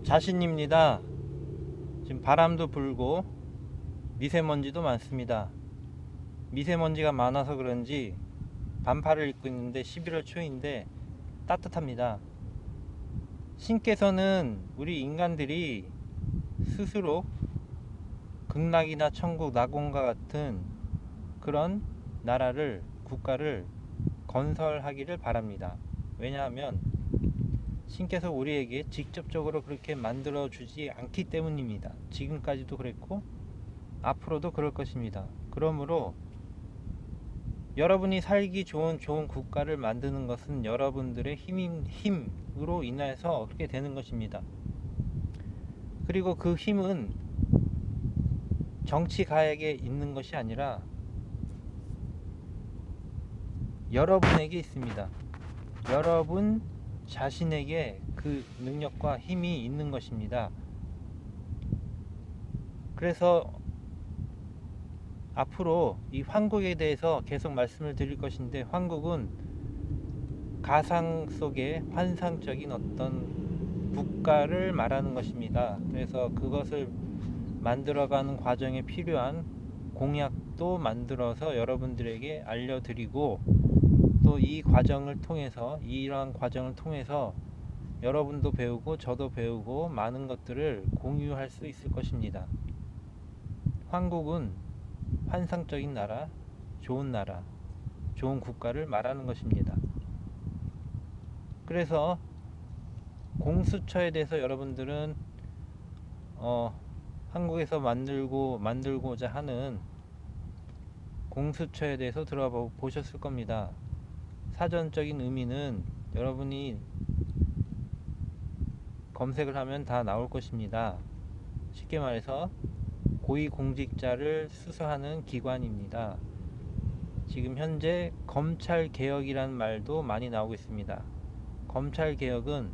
자신입니다. 지금 바람도 불고 미세먼지도 많습니다. 미세먼지가 많아서 그런지 반팔을 입고 있는데 11월 초인데 따뜻합니다. 신께서는 우리 인간들이 스스로 극락이나 천국, 낙원과 같은 그런 나라를, 국가를 건설하기를 바랍니다. 왜냐하면 신께서 우리에게 직접적으로 그렇게 만들어 주지 않기 때문입니다. 지금까지도 그랬고 앞으로도 그럴 것입니다. 그러므로 여러분이 살기 좋은 국가를 만드는 것은 여러분들의 힘으로 인해서 그렇게 되는 것입니다. 그리고 그 힘은 정치가에게 있는 것이 아니라 여러분에게 있습니다. 여러분 자신에게 그 능력과 힘이 있는 것입니다. 그래서 앞으로 이 환국에 대해서 계속 말씀을 드릴 것인데, 환국은 가상 속의 환상적인 어떤 국가를 말하는 것입니다. 그래서 그것을 만들어가는 과정에 필요한 공약도 만들어서 여러분들에게 알려드리고, 또 이 과정을 통해서, 이러한 과정을 통해서 여러분도 배우고 저도 배우고 많은 것들을 공유할 수 있을 것입니다. 한국은 환상적인 나라, 좋은 국가를 말하는 것입니다. 그래서 공수처에 대해서 여러분들은 한국에서 만들고자 하는 공수처에 대해서 들어보셨을 겁니다. 사전적인 의미는 여러분이 검색을 하면 다 나올 것입니다. 쉽게 말해서 고위공직자를 수사하는 기관입니다. 지금 현재 검찰개혁이라는 말도 많이 나오고 있습니다. 검찰개혁은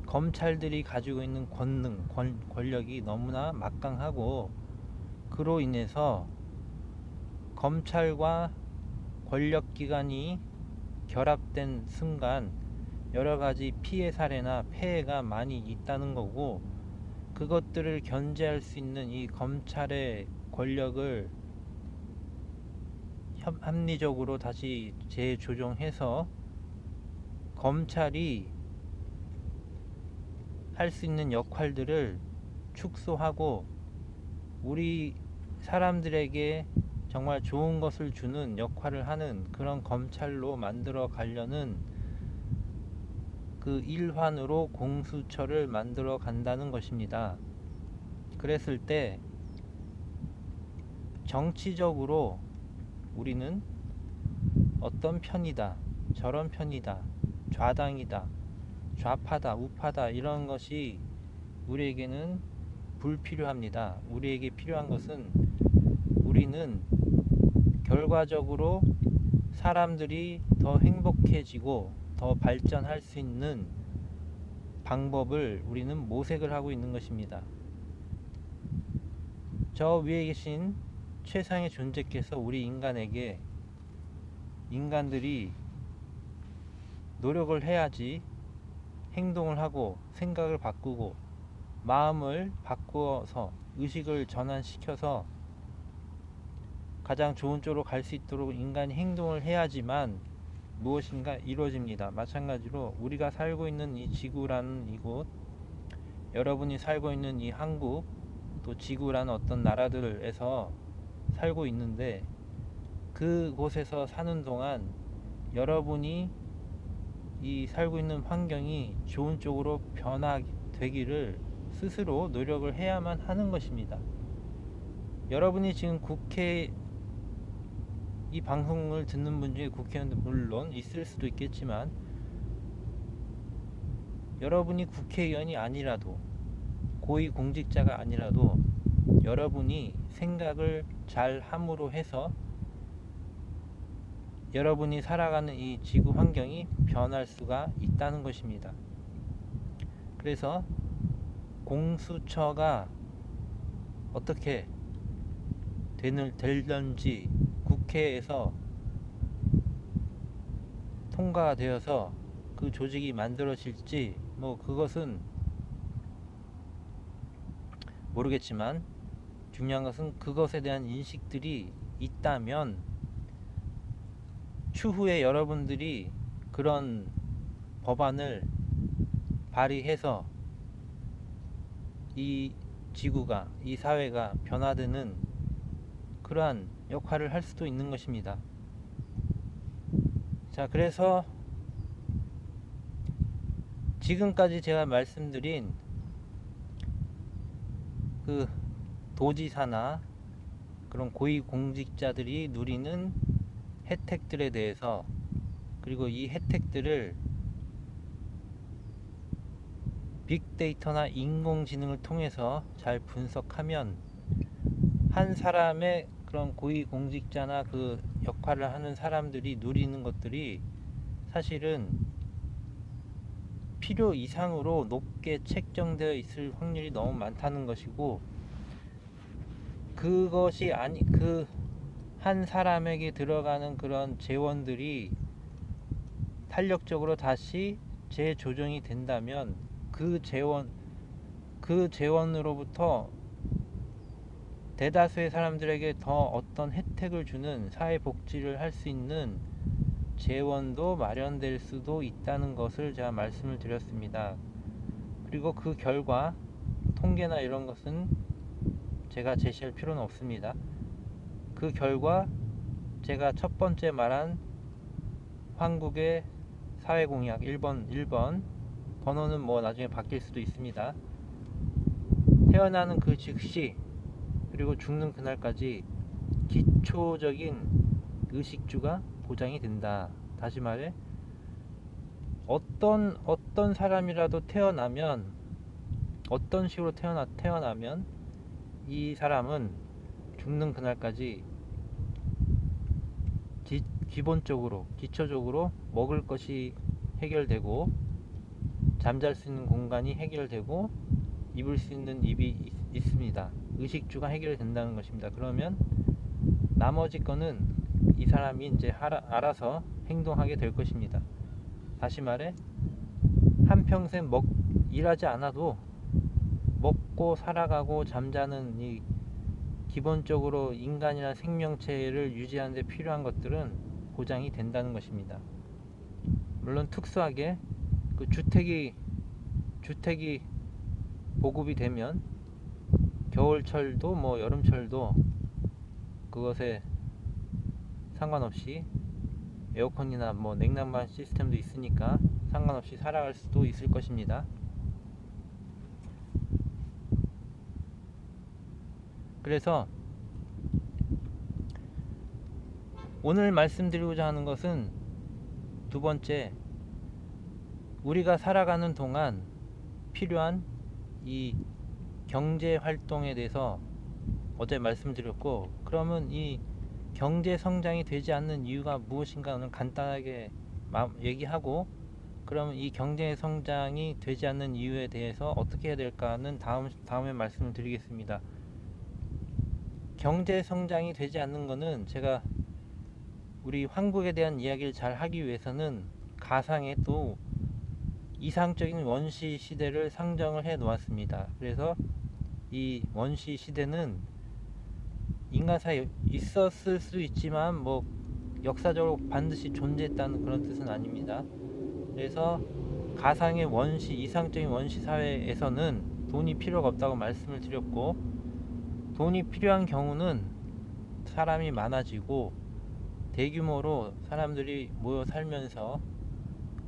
검찰들이 가지고 있는 권력이 너무나 막강하고, 그로 인해서 검찰과 권력기관이 결합된 순간 여러가지 피해 사례나 폐해가 많이 있다는 거고, 그것들을 견제할 수 있는 이 검찰의 권력을 합리적으로 다시 재조정해서 검찰이 할 수 있는 역할들을 축소하고 우리 사람들에게 정말 좋은 것을 주는 역할을 하는 그런 검찰로 만들어 가려는 그 일환으로 공수처를 만들어 간다는 것입니다. 그랬을 때 정치적으로 우리는 어떤 편이다, 저런 편이다, 좌당이다, 좌파다, 우파다, 이런 것이 우리에게는 불필요합니다. 우리에게 필요한 것은, 우리는 결과적으로 사람들이 더 행복해지고 더 발전할 수 있는 방법을 우리는 모색을 하고 있는 것입니다. 저 위에 계신 최상의 존재께서 우리 인간들이 노력을 해야지 행동을 하고 생각을 바꾸고 마음을 바꾸어서 의식을 전환시켜서 가장 좋은 쪽으로 갈 수 있도록 인간이 행동을 해야지만 무엇인가 이루어집니다. 마찬가지로 우리가 살고 있는 이 지구라는 이곳, 여러분이 살고 있는 이 한국, 또 지구라는 어떤 나라들에서 살고 있는데, 그곳에서 사는 동안 여러분이 이 살고 있는 환경이 좋은 쪽으로 변화되기를 스스로 노력을 해야만 하는 것입니다. 여러분이 지금 이 방송을 듣는 분 중에 국회의원들 물론 있을 수도 있겠지만, 여러분이 국회의원이 아니라도, 고위공직자가 아니라도 여러분이 생각을 잘 함으로 해서 여러분이 살아가는 이 지구 환경이 변할 수가 있다는 것입니다. 그래서 공수처가 어떻게 될런지 국회에서 통과가 되어서 그 조직이 만들어질지 뭐 그것은 모르겠지만, 중요한 것은 그것에 대한 인식들이 있다면 추후에 여러분들이 그런 법안을 발의해서 이 지구가, 이 사회가 변화되는 그러한 역할을 할 수도 있는 것입니다. 자, 그래서 지금까지 제가 말씀드린 그 도지사나 그런 고위공직자들이 누리는 혜택들에 대해서, 그리고 이 혜택들을 빅데이터나 인공지능을 통해서 잘 분석하면 한 사람의 그런 고위공직자나 그 역할을 하는 사람들이 누리는 것들이 사실은 필요 이상으로 높게 책정되어 있을 확률이 너무 많다는 것이고, 그것이 아니, 그 한 사람에게 들어가는 그런 재원들이 탄력적으로 다시 재조정이 된다면 그 재원으로부터 대다수의 사람들에게 더 어떤 혜택을 주는 사회복지를 할 수 있는 재원도 마련될 수도 있다는 것을 제가 말씀을 드렸습니다. 그리고 그 결과 통계나 이런 것은 제가 제시할 필요는 없습니다. 그 결과 제가 첫 번째 말한 한국의 사회공약 1번 번호는 뭐 나중에 바뀔 수도 있습니다. 태어나는 그 즉시 그리고 죽는 그날까지 기초적인 의식주가 보장이 된다. 다시 말해 어떤 사람이라도 태어나면, 어떤 식으로 태어나면 이 사람은 죽는 그날까지 기본적으로, 기초적으로 먹을 것이 해결되고, 잠잘 수 있는 공간이 해결되고, 입을 수 있는 입이 있습니다. 의식주가 해결된다는 것입니다. 그러면 나머지 거는 이 사람이 이제 알아서 행동하게 될 것입니다. 다시 말해 한평생 일하지 않아도 먹고 살아가고 잠자는 이 기본적으로 인간이나 생명체를 유지하는 데 필요한 것들은 보장이 된다는 것입니다. 물론 특수하게 그 주택이 보급이 되면 겨울철도 뭐 여름철도 그것에 상관없이 에어컨이나 뭐 냉난방 시스템도 있으니까 상관없이 살아갈 수도 있을 것입니다. 그래서 오늘 말씀드리고자 하는 것은 두 번째, 우리가 살아가는 동안 필요한 이 경제 활동에 대해서 어제 말씀드렸고, 그러면 이 경제 성장이 되지 않는 이유가 무엇인가는 간단하게 얘기하고, 그러면 이 경제 성장이 되지 않는 이유에 대해서 어떻게 해야 될까는 다음에 말씀을 드리겠습니다. 경제 성장이 되지 않는 것은 제가 우리 한국에 대한 이야기를 잘 하기 위해서는 가상의 또 이상적인 원시 시대를 상정을 해 놓았습니다. 그래서 이 원시 시대는 인간사에 있었을 수 있지만 뭐 역사적으로 반드시 존재했다는 그런 뜻은 아닙니다. 그래서 가상의 원시, 이상적인 원시 사회에서는 돈이 필요가 없다고 말씀을 드렸고, 돈이 필요한 경우는 사람이 많아지고 대규모로 사람들이 모여 살면서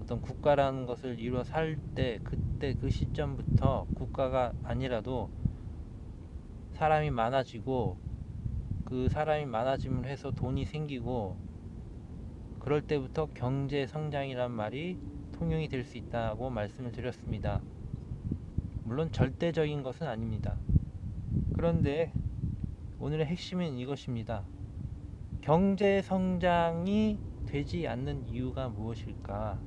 어떤 국가라는 것을 이루어 살 때, 그때 그 시점부터 국가가 아니라도 사람이 많아지고, 그 사람이 많아짐으로 해서 돈이 생기고, 그럴 때부터 경제 성장이란 말이 통용이 될 수 있다고 말씀을 드렸습니다. 물론 절대적인 것은 아닙니다. 그런데 오늘의 핵심은 이것입니다. 경제 성장이 되지 않는 이유가 무엇일까?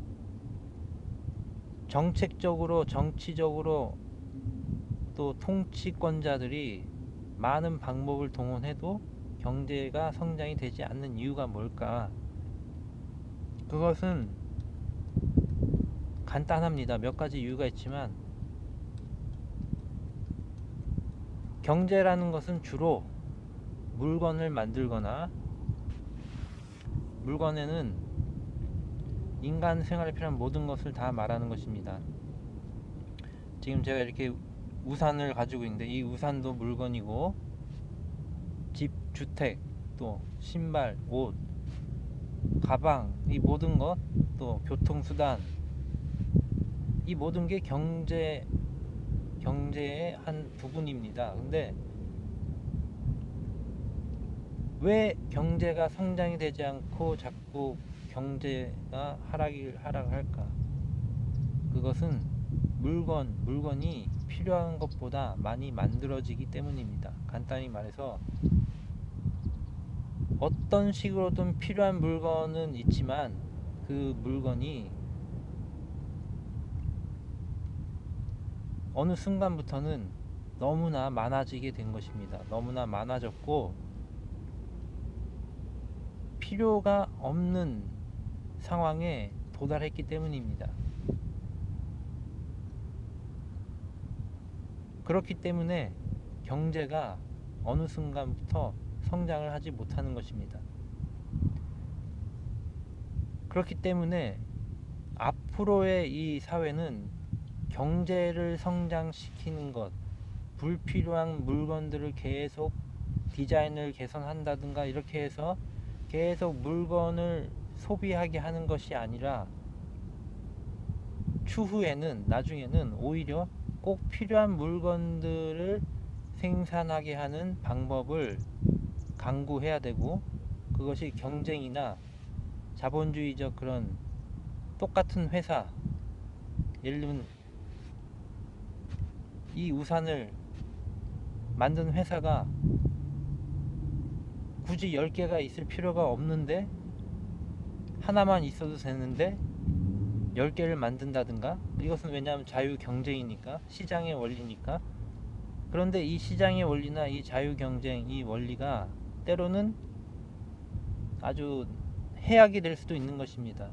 정책적으로, 정치적으로, 또 통치권자들이 많은 방법을 동원해도 경제가 성장이 되지 않는 이유가 뭘까? 그것은 간단합니다. 몇 가지 이유가 있지만, 경제라는 것은 주로 물건을 만들거나, 물건에는 인간 생활에 필요한 모든 것을 다 말하는 것입니다. 지금 제가 이렇게 우산을 가지고 있는데, 이 우산도 물건이고, 집, 주택, 또 신발, 옷, 가방, 이 모든 것, 또 교통수단, 이 모든 게 경제의 한 부분입니다. 근데 왜 경제가 성장이 되지 않고 자꾸 경제가 하락할까? 그것은 물건이 필요한 것보다 많이 만들어지기 때문입니다. 간단히 말해서 어떤 식으로든 필요한 물건은 있지만, 그 물건이 어느 순간부터는 너무나 많아지게 된 것입니다. 너무나 많아졌고 필요가 없는 상황에 도달했기 때문입니다. 그렇기 때문에 경제가 어느 순간부터 성장을 하지 못하는 것입니다. 그렇기 때문에 앞으로의 이 사회는 경제를 성장시키는 것, 불필요한 물건들을 계속 디자인을 개선한다든가 이렇게 해서 계속 물건을 소비하게 하는 것이 아니라, 추후에는, 나중에는 오히려 꼭 필요한 물건들을 생산하게 하는 방법을 강구해야 되고, 그것이 경쟁이나 자본주의적 그런 똑같은 회사, 예를 들면 이 우산을 만든 회사가 굳이 10개가 있을 필요가 없는데 하나만 있어도 되는데 10개를 만든다든가, 이것은 왜냐하면 자유 경쟁이니까, 시장의 원리니까. 그런데 이 시장의 원리나 이 자유 경쟁, 이 원리가 때로는 아주 해악이 될 수도 있는 것입니다.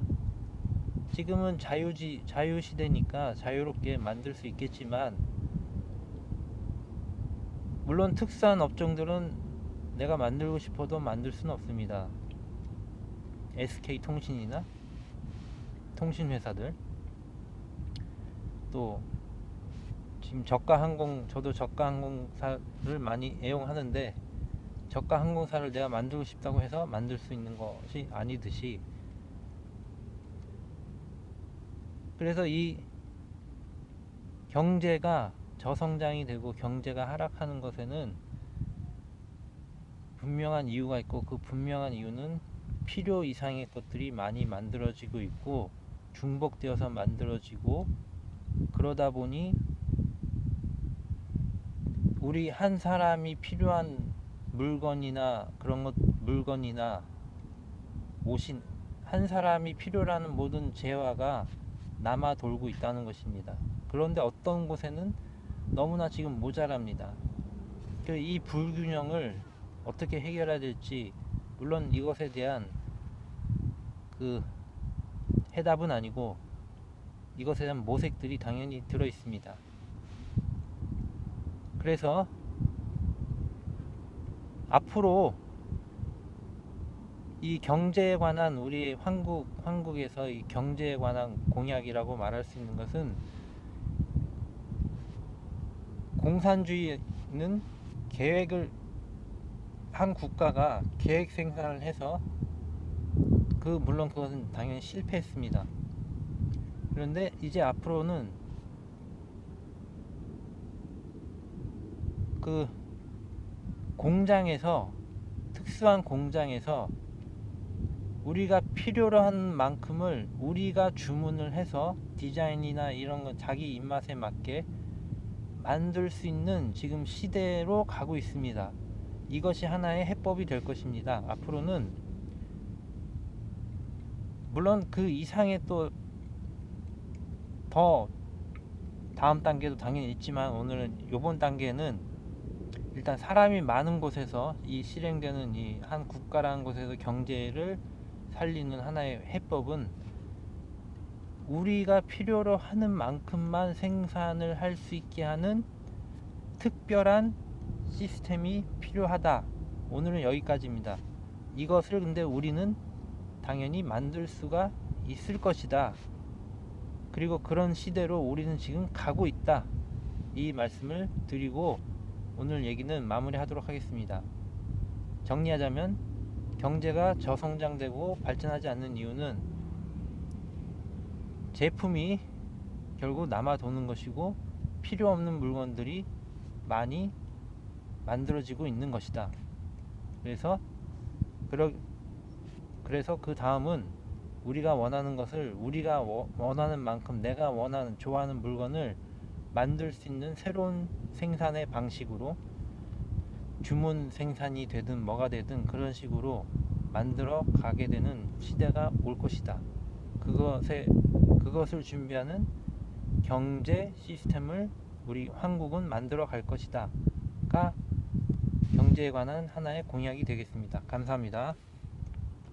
지금은 자유 시대니까 자유롭게 만들 수 있겠지만, 물론 특수한 업종들은 내가 만들고 싶어도 만들 수는 없습니다. SK통신이나 통신회사들, 또 지금 저도 저가 항공사를 많이 애용하는데, 저가 항공사를 내가 만들고 싶다고 해서 만들 수 있는 것이 아니듯이, 그래서 이 경제가 저성장이 되고 경제가 하락하는 것에는 분명한 이유가 있고, 그 분명한 이유는 필요 이상의 것들이 많이 만들어지고 있고 중복되어서 만들어지고, 그러다 보니 우리 한 사람이 필요한 물건이나 옷인, 한 사람이 필요라는 모든 재화가 남아 돌고 있다는 것입니다. 그런데 어떤 곳에는 너무나 지금 모자랍니다. 이 불균형을 어떻게 해결해야 될지, 물론 이것에 대한 그 해답은 아니고 이것에 대한 모색들이 당연히 들어 있습니다. 그래서 앞으로 이 경제에 관한, 우리 한국에서 이 경제에 관한 공약이라고 말할 수 있는 것은, 공산주의는 한 국가가 계획 생산을 해서, 물론 그것은 당연히 실패했습니다. 그런데 이제 앞으로는 그 특수한 공장에서 우리가 필요로 한 만큼을 우리가 주문을 해서 디자인이나 이런 거 자기 입맛에 맞게 만들 수 있는 지금 시대로 가고 있습니다. 이것이 하나의 해법이 될 것입니다. 앞으로는 물론 그 이상의 또 더 다음 단계도 당연히 있지만, 오늘은 이번 단계는 일단 사람이 많은 곳에서 이 실행되는 이 한 국가라는 곳에서 경제를 살리는 하나의 해법은, 우리가 필요로 하는 만큼만 생산을 할 수 있게 하는 특별한 시스템이 필요하다. 오늘은 여기까지입니다. 이것을 근데 우리는 당연히 만들 수가 있을 것이다. 그리고 그런 시대로 우리는 지금 가고 있다. 이 말씀을 드리고 오늘 얘기는 마무리하도록 하겠습니다. 정리하자면 경제가 저성장되고 발전하지 않는 이유는 제품이 결국 남아 도는 것이고 필요 없는 물건들이 많이 만들어지고 있는 것이다. 그래서 그 다음은 우리가 원하는 것을 우리가 원하는 만큼 내가 원하는 좋아하는 물건을 만들 수 있는 새로운 생산의 방식으로 주문 생산이 되든 뭐가 되든 그런 식으로 만들어 가게 되는 시대가 올 것이다. 그것을 준비하는 경제 시스템을 우리 한국은 만들어 갈 것이다 가 경제에 관한 하나의 공약이 되겠습니다. 감사합니다.